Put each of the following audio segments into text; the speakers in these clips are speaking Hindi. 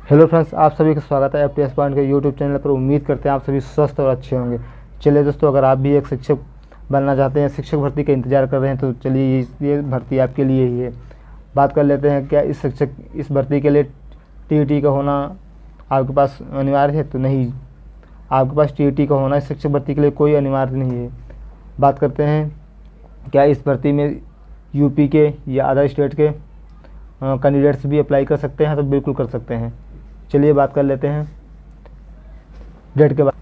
हेलो फ्रेंड्स, आप सभी का स्वागत है एफटीएस पॉइंट के यूट्यूब चैनल पर। उम्मीद करते हैं आप सभी स्वस्थ और अच्छे होंगे। चलिए दोस्तों, अगर आप भी एक शिक्षक बनना चाहते हैं, शिक्षक भर्ती का इंतजार कर रहे हैं, तो चलिए ये भर्ती आपके लिए ही है। बात कर लेते हैं, क्या इस भर्ती के लिए टीईटी का होना आपके पास अनिवार्य है? तो नहीं, आपके पास टीईटी का होना इस शिक्षक भर्ती के लिए कोई अनिवार्य नहीं है। बात करते हैं, क्या इस भर्ती में यूपी के या अदर स्टेट के कैंडिडेट्स भी अप्लाई कर सकते हैं? तो बिल्कुल कर सकते हैं। चलिए बात कर लेते हैं डेट के बाद।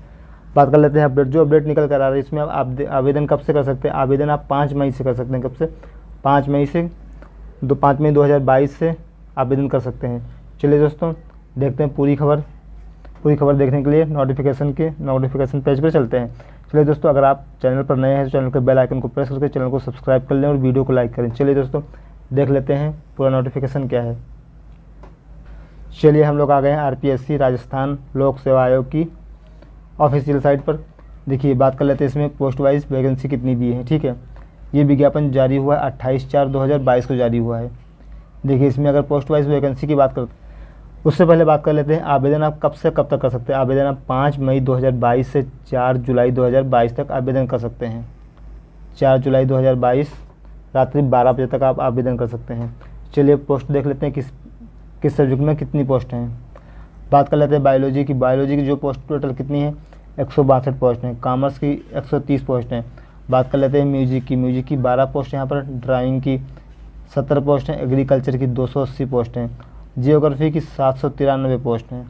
बात कर लेते हैं अपडेट। जो अपडेट निकल कर आ रहा है, इसमें आप आवेदन कब से कर सकते हैं? आवेदन आप 5 मई से कर सकते हैं। कब से? 5 मई 2022 से आवेदन कर सकते हैं। चलिए दोस्तों, देखते हैं पूरी खबर देखने के लिए नोटिफिकेशन पेज पर चलते हैं। चलिए दोस्तों, अगर आप चैनल पर नए हैं तो चैनल के बेल आइकन को प्रेस करके चैनल को सब्सक्राइब कर लें और वीडियो को लाइक करें। चलिए दोस्तों, देख लेते हैं पूरा नोटिफिकेशन क्या है। चलिए, हम लोग आ गए हैं आरपीएससी राजस्थान लोक सेवा आयोग की ऑफिशियल साइट पर। देखिए, बात कर लेते हैं इसमें पोस्ट वाइज वैकेंसी कितनी दी है। ठीक है, ये विज्ञापन जारी हुआ है 28/4/2022 को जारी हुआ है। देखिए, इसमें अगर पोस्ट वाइज वैकेंसी की बात करते हैं, उससे पहले बात कर लेते हैं आवेदन आप कब से कब तक कर सकते हैं। आवेदन आप 5 मई 2022 से 4 जुलाई 2022 तक आवेदन कर सकते हैं। 4 जुलाई 2022 रात्रि 12 बजे तक आप आवेदन कर सकते हैं। चलिए, पोस्ट देख लेते हैं किस सब्जेक्ट में कितनी पोस्ट हैं। बात कर लेते हैं बायोलॉजी की जो पोस्ट टोटल कितनी है, 162 पोस्ट हैं। कॉमर्स की 130 पोस्ट हैं। बात कर लेते हैं म्यूजिक की 12 पोस्ट यहाँ पर। ड्राइंग की 70 पोस्ट हैं। एग्रीकल्चर की 280 पोस्ट हैं। जियोग्राफी की 793 पोस्ट हैं।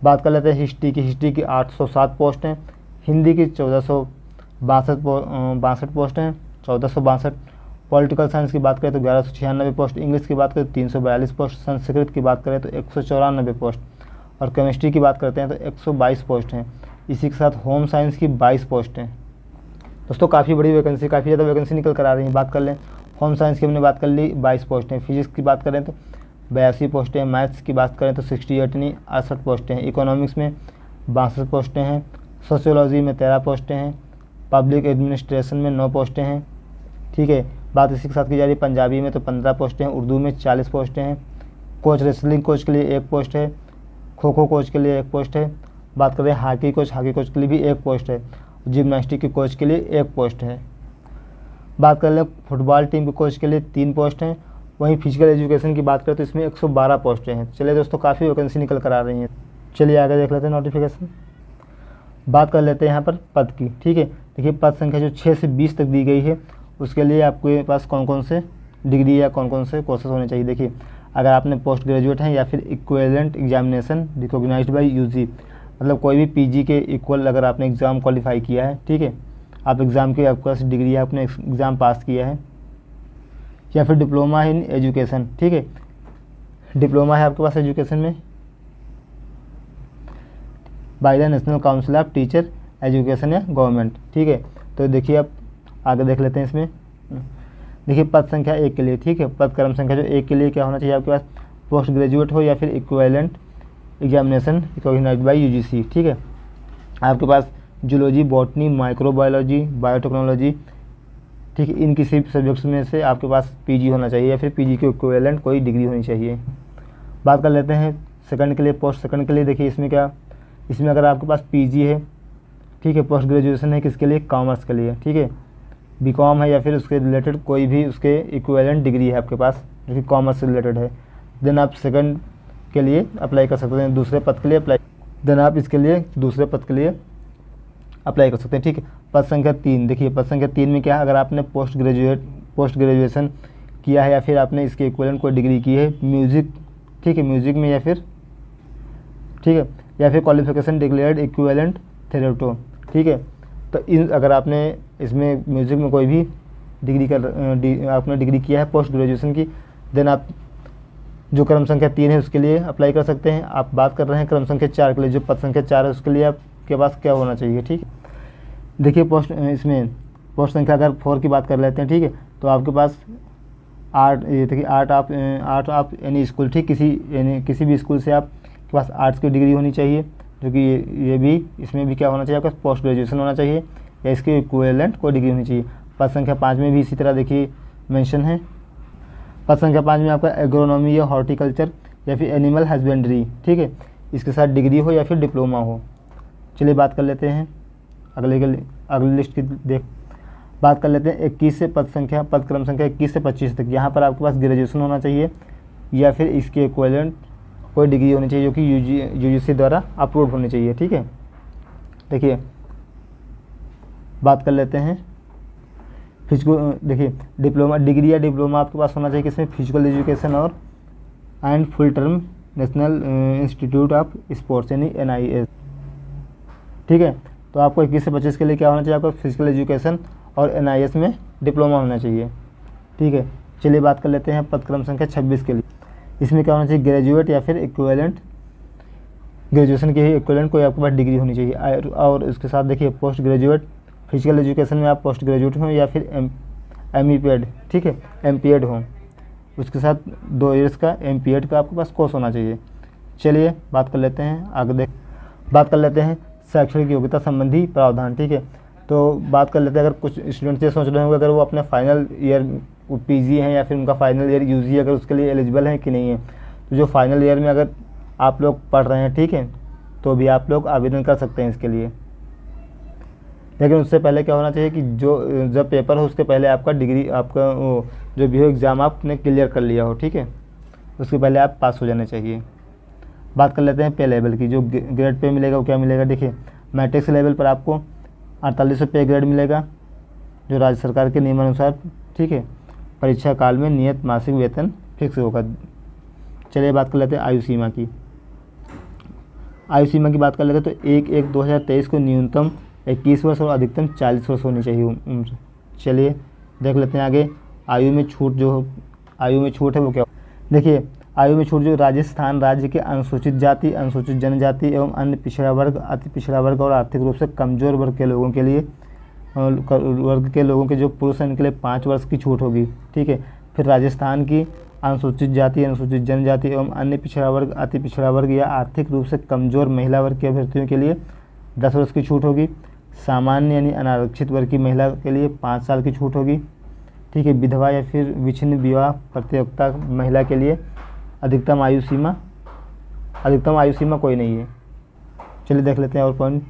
बात कर लेते हैं हिस्ट्री की 807 पोस्ट हैं। हिंदी की 1462 पोस्ट हैं, 1462। पॉलिटिकल साइंस की बात करें तो 1196 पोस्ट। इंग्लिश की बात करें तो 342 पोस्ट। संस्कृत की बात करें तो 194 पोस्ट। और केमिस्ट्री की बात करते हैं तो 122 पोस्ट हैं। इसी के साथ होम साइंस की 22 पोस्ट हैं। दोस्तों, काफ़ी बड़ी वैकेंसी, काफ़ी ज़्यादा वैकेंसी निकल कर आ रही है। बात कर लें, होम साइंस की हमने बात कर ली, 22 पोस्ट हैं। फिजिक्स की बात करें तो 82 पोस्टें हैं। मैथ्स की बात करें तो 68 पोस्टें हैं। इकोनॉमिक्स में 62 पोस्टें हैं। सोशियोलॉजी में 13 पोस्टें हैं। पब्लिक एडमिनिस्ट्रेशन में 9 पोस्टें हैं। ठीक है, बात इसी के साथ की जा रही है पंजाबी में तो 15 पोस्टें हैं। उर्दू में 40 पोस्टें हैं। कोच रेसलिंग कोच के लिए 1 पोस्ट है। खो खो कोच के लिए 1 पोस्ट है। बात करें हॉकी कोच के लिए भी 1 पोस्ट है। जिम्नास्टिक के कोच के लिए 1 पोस्ट है। बात कर लें फुटबॉल टीम के कोच के लिए 3 पोस्ट हैं। वहीं फिजिकल एजुकेशन की बात करें तो इसमें 112 पोस्टें हैं। चलिए दोस्तों, काफ़ी वैकेंसी निकल कर आ रही हैं। चलिए आगे देख लेते हैं नोटिफिकेशन। बात कर लेते हैं यहाँ पर पद की। ठीक है, देखिए पद संख्या जो 6 से 20 तक दी गई है, उसके लिए आपके पास कौन कौन से डिग्री या कौन कौन से कोर्सेज होने चाहिए। देखिए, अगर आपने पोस्ट ग्रेजुएट हैं या फिर equivalent examination recognized by UG, मतलब कोई भी पीजी के इक्वल अगर आपने एग्ज़ाम क्वालिफाई किया है, ठीक है, आप एग्ज़ाम की आपके पास डिग्री है, आपने एग्ज़ाम पास किया है, या फिर डिप्लोमा इन एजुकेशन। ठीक है, डिप्लोमा है आपके पास एजुकेशन में by the national council of teacher education या गवर्नमेंट। ठीक है, तो देखिए आप आगे देख लेते हैं इसमें। देखिए पद संख्या 1 के लिए, ठीक है, पद क्रम संख्या जो 1 के लिए क्या होना चाहिए आपके पास, पोस्ट ग्रेजुएट हो या फिर equivalent examination recognized by UGC. ठीक है, आपके पास जूलॉजी, बॉटनी, माइक्रोबायोलॉजी, बायोटेक्नोलॉजी, ठीक है, इन किसी सब्जेक्ट्स में से आपके पास पीजी होना चाहिए या फिर पीजी के इक्विवेलेंट कोई डिग्री होनी चाहिए। बात कर लेते हैं सेकंड के लिए, पोस्ट सेकंड के लिए। देखिए इसमें अगर आपके पास पीजी है, ठीक है, पोस्ट ग्रेजुएशन है किसके लिए, कॉमर्स के लिए, ठीक है, बीकॉम है या फिर उसके रिलेटेड कोई भी उसके इक्विवेलेंट डिग्री है आपके पास जो कि कॉमर्स से रिलेटेड है, देन आप सेकंड के लिए अप्लाई कर सकते हैं, दूसरे पद के लिए अप्लाई, देन आप इसके लिए दूसरे पद के लिए अप्लाई कर सकते हैं। ठीक है, पद संख्या 3। देखिए पद संख्या 3 में क्या है, अगर आपने पोस्ट ग्रेजुएशन किया है या फिर आपने इसके इक्विवेलेंट कोई डिग्री की है म्यूज़िक, ठीक है, म्यूज़िक में या फिर, ठीक है, या फिर क्वालिफिकेशन डिक्लेयर्ड इक्विवेलेंट थेरेटो। ठीक है, तो अगर आपने इसमें म्यूज़िक में कोई भी आपने डिग्री किया है पोस्ट ग्रेजुएशन की, देन आप जो क्रम संख्या 3 है उसके लिए अप्लाई कर सकते हैं। आप बात कर रहे हैं क्रम संख्या 4 के लिए, जो पद संख्या 4 है उसके लिए आपके पास क्या होना चाहिए। ठीक है, देखिए पोस्ट संख्या अगर 4 की बात कर लेते हैं, ठीक है, तो आपके पास आर्ट आप एनी स्कूल, ठीक, किसी भी स्कूल से आपके पास आर्ट्स की डिग्री होनी चाहिए, जो कि ये भी इसमें भी क्या होना चाहिए, आपका पोस्ट ग्रेजुएशन होना चाहिए या इसके इक्विवेलेंट कोई डिग्री होनी चाहिए। पद संख्या 5 में भी इसी तरह देखिए मेंशन है। पद संख्या 5 में आपका एग्रोनॉमी या हॉर्टिकल्चर या फिर एनिमल हस्बेंड्री, ठीक है, इसके साथ डिग्री हो या फिर डिप्लोमा हो। चलिए बात कर लेते हैं अगली लिस्ट की बात कर लेते हैं 21 से पद क्रम संख्या 21 से 25 तक। यहाँ पर आपके पास ग्रेजुएशन होना चाहिए या फिर इसके इक्विवेलेंट कोई डिग्री होनी चाहिए जो कि यूजीसी द्वारा अप्रूव्ड होनी चाहिए, ठीक है। देखिए बात कर लेते हैं फिजिकल, देखिए डिप्लोमा डिग्री या डिप्लोमा आपके पास होना चाहिए किसमें, फिजिकल एजुकेशन और and full term national institute of sports यानी NIS, ठीक है। तो आपको 21 से 25 के लिए क्या होना चाहिए, आपको फिजिकल एजुकेशन और NIS में डिप्लोमा होना चाहिए, ठीक है। चलिए बात कर लेते हैं पद क्रम संख्या 26 के लिए। इसमें क्या होना चाहिए, ग्रेजुएट या फिर इक्विवेलेंट, ग्रेजुएशन के ही इक्विवेलेंट कोई आपके पास डिग्री होनी चाहिए। और इसके साथ देखिए पोस्ट ग्रेजुएट, फिजिकल एजुकेशन में आप पोस्ट ग्रेजुएट हों या फिर MEPED, ठीक है, MPED हो, उसके साथ 2 ईयर्स का MPED का आपके पास कोर्स होना चाहिए। चलिए बात कर लेते हैं आगे बात कर लेते हैं शैक्षणिक योग्यता संबंधी प्रावधान, ठीक है। तो बात कर लेते हैं, अगर कुछ स्टूडेंट्स ये सोच रहे होंगे अगर वो अपने फाइनल ईयर PG हैं या फिर उनका फाइनल ईयर UG अगर उसके लिए एलिजिबल है कि नहीं है, तो जो फाइनल ईयर में अगर आप लोग पढ़ रहे हैं, ठीक है, तो भी आप लोग आवेदन कर सकते हैं इसके लिए। लेकिन उससे पहले क्या होना चाहिए कि जब पेपर हो उसके पहले आपका डिग्री, आपका जो भी हो एग्ज़ाम आपने क्लियर कर लिया हो, ठीक है, उसके पहले आप पास हो जाने चाहिए। बात कर लेते हैं पे लेवल की, जो ग्रेड पे मिलेगा वो क्या मिलेगा। देखिए मैट्रिक्स लेवल पर आपको 4800 पे ग्रेड मिलेगा जो राज्य सरकार के नियमानुसार, ठीक है। परीक्षा काल में नियत मासिक वेतन फिक्स होगा। चलिए बात कर लेते हैं आयु सीमा की। आयु सीमा की बात कर लेते हैं तो 1/1/2023 को न्यूनतम 21 वर्ष और अधिकतम 40 वर्ष होनी चाहिए उम्र। चलिए देख लेते हैं आगे आयु में छूट है वो क्या। देखिए आयु में छूट जो राजस्थान राज्य के अनुसूचित जाति, अनुसूचित जनजाति एवं अन्य पिछड़ा वर्ग, अति पिछड़ा वर्ग और आर्थिक रूप से कमजोर वर्ग के लोगों के जो पुरुष हैं उनके लिए 5 वर्ष की छूट होगी, ठीक है। फिर राजस्थान की अनुसूचित जाति, अनुसूचित जनजाति एवं अन्य पिछड़ा वर्ग, अति पिछड़ा वर्ग या आर्थिक रूप से कमजोर महिला वर्ग के अभ्यर्थियों के लिए 10 वर्ष की छूट होगी। सामान्य यानी अनारक्षित वर्ग की महिला के लिए 5 साल की छूट होगी, ठीक है। विधवा या फिर विच्छिन्न विवाह प्रतियोगिता महिला के लिए अधिकतम आयु सीमा कोई नहीं है। चलिए देख लेते हैं और पॉइंट।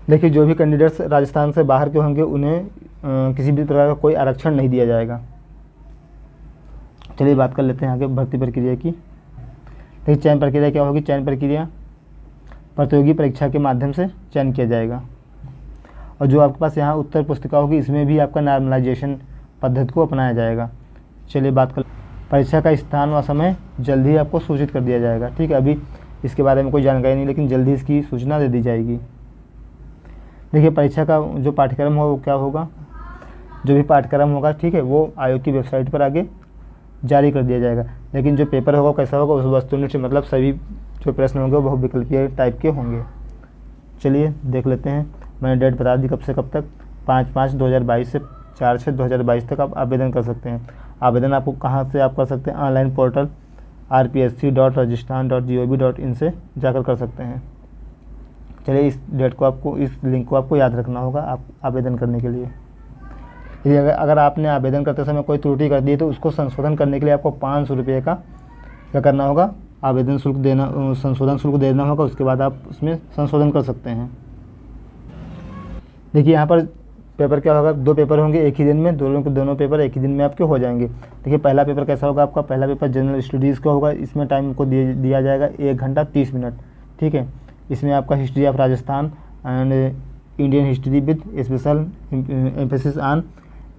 देखिए जो भी कैंडिडेट्स राजस्थान से बाहर के होंगे उन्हें किसी भी प्रकार का कोई आरक्षण नहीं दिया जाएगा। चलिए बात कर लेते हैं आगे भर्ती प्रक्रिया की। देखिए चयन प्रक्रिया क्या होगी। चयन प्रक्रिया प्रतियोगी परीक्षा के माध्यम से चयन किया जाएगा और जो आपके पास यहाँ उत्तर पुस्तिका होगी इसमें भी आपका नॉर्मलाइजेशन पद्धति को अपनाया जाएगा। चलिए बात कर परीक्षा का स्थान व समय जल्द ही आपको सूचित कर दिया जाएगा, ठीक है। अभी इसके बारे में कोई जानकारी नहीं लेकिन जल्दी इसकी सूचना दे दी जाएगी। देखिए परीक्षा का जो पाठ्यक्रम हो वो क्या होगा, जो भी पाठ्यक्रम होगा, ठीक है, वो आयोग की वेबसाइट पर आगे जारी कर दिया जाएगा। लेकिन जो पेपर होगा कैसा होगा उस वस्तुनिष्ठ मतलब सभी जो प्रश्न होंगे वो बहुविकल्पीय टाइप के होंगे। चलिए देख लेते हैं, मैंने डेट बता दी कब से कब तक, 5/5/2022 से 4/6/2022 तक आप आवेदन कर सकते हैं। आवेदन आपको कहाँ से आप कर सकते हैं, ऑनलाइन पोर्टल rpsc.rajasthan.gov.in से जाकर कर सकते हैं। चलिए इस डेट को आपको, इस लिंक को आपको याद रखना होगा आप आवेदन करने के लिए। यदि अगर आपने आवेदन करते समय कोई त्रुटि कर दी तो उसको संशोधन करने के लिए आपको 500 रुपये का क्या करना होगा, आवेदन शुल्क देना, संशोधन शुल्क देना होगा। उसके बाद आप उसमें संशोधन कर सकते हैं। देखिए यहाँ पर पेपर क्या होगा, 2 पेपर होंगे एक ही दिन में, दोनों पेपर एक ही दिन में आपके हो जाएंगे। देखिए पहला पेपर कैसा होगा, आपका पहला पेपर जनरल स्टडीज़ का होगा। इसमें टाइम को दिया जाएगा 1 घंटा 30 मिनट, ठीक है। इसमें आपका history of Rajasthan and Indian history with special emphasis on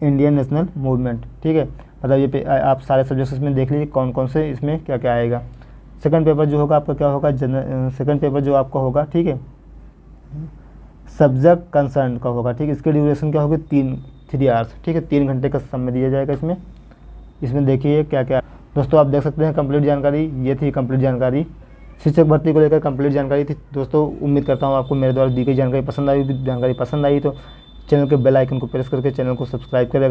Indian national movement, ठीक है। मतलब ये आप सारे सब्जेक्ट्स इसमें देख लीजिए कौन कौन से इसमें क्या क्या आएगा। सेकंड पेपर जो होगा आपका क्या होगा, सेकंड पेपर जो आपका होगा, ठीक है, सब्जेक्ट कंसर्न का होगा, ठीक है। इसकी ड्यूरेशन क्या होगी, 3 आवर्स, ठीक है, 3 घंटे का समय दिया जाएगा इसमें देखिए क्या क्या। दोस्तों आप देख सकते हैं कंप्लीट जानकारी, ये थी कंप्लीट जानकारी शिक्षक भर्ती को लेकर कंप्लीट जानकारी थी। दोस्तों उम्मीद करता हूँ आपको मेरे द्वारा दी गई जानकारी पसंद आई तो चैनल के बेल आइकन को प्रेस करके चैनल को सब्सक्राइब करें।